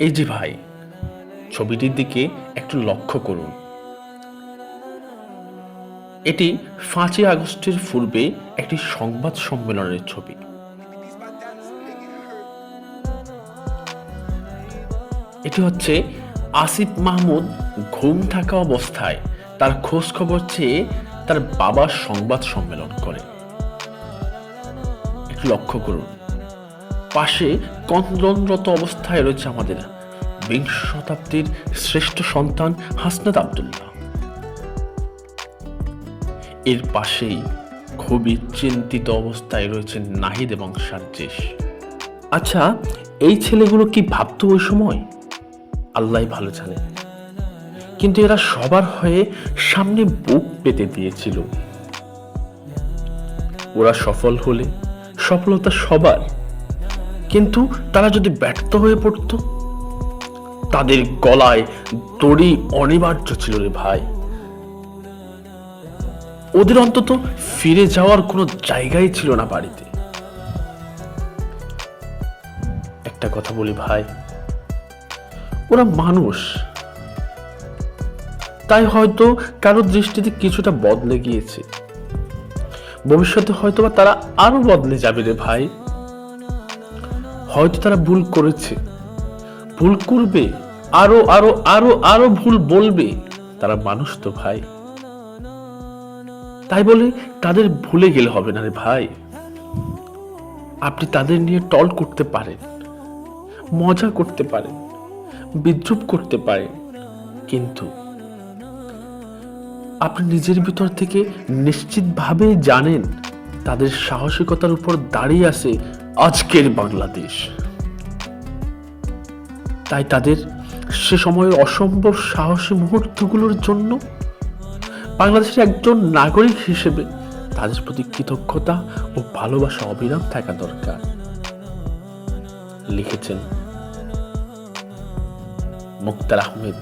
এই যে ভাই, ছবিটির দিকে একটু লক্ষ্য করুন। এটি 5ই আগস্টের পূর্বে একটি সংবাদ সম্মেলনের ছবি। এটি হচ্ছে আসিফ মাহমুদ ঘুম থাকা অবস্থায় তার খোঁজ খবর চেয়ে তার বাবার সংবাদ সম্মেলন করে। একটু লক্ষ্য করুন, পাশে কন্দনরত অবস্থায় রয়েছে আমাদের বিংশ শতাব্দীর শ্রেষ্ঠ সন্তান হাসনাত আব্দুল্লাহ। এর পাশেই খুবই চিন্তিত অবস্থায় রয়েছে নাহিদ এবং সার্জিস। আচ্ছা, এই ছেলেগুলো কি ভাবতো ওই সময়? আল্লাহ ভালো জানে, কিন্তু এরা সবার হয়ে সামনে বুক পেতে দিয়েছিল। ওরা সফল হলে সফলতা সবার, কিন্তু তারা যদি ব্যর্থ হয়ে পড়তো, তাদের গলায় দড়ি অনিবার্য ছিল রে ভাই। ওদের অন্তত ফিরে যাওয়ার কোনো জায়গাই ছিল না বাড়িতে। একটা কথা বলি ভাই, ওরা মানুষ, তাই হয়তো কারোর দৃষ্টিতে কিছুটা বদলে গিয়েছে। ভবিষ্যতে হয়তো বা তারা আরো বদলে যাবে রে ভাই। হয়তো তারা ভুল করেছে, ভুল করবে, আরো আরো আরো আরো ভুল বলবে। তারা মানুষ তো ভাই, তাই বলে তাদের ভুলে গেলে হবে না রে ভাই। আপনি তাদের নিয়ে টল করতে পারেন, মজা করতে পারেন, বিদ্রুপ করতে পারেন, কিন্তু আপনি নিজের ভিতর থেকে নিশ্চিতভাবে জানেন তাদের সাহসিকতার উপর দাঁড়িয়ে আছে আজকের বাংলাদেশ। তাই তাদের সে সময়ের অসম্ভব সাহসী মুহূর্তগুলোর জন্য বাংলাদেশের একজন নাগরিক হিসেবে তাদের প্রতি কৃতজ্ঞতা ও ভালোবাসা অবিরাম থাকা দরকার। লিখেছেন মুক্তার আহমেদ।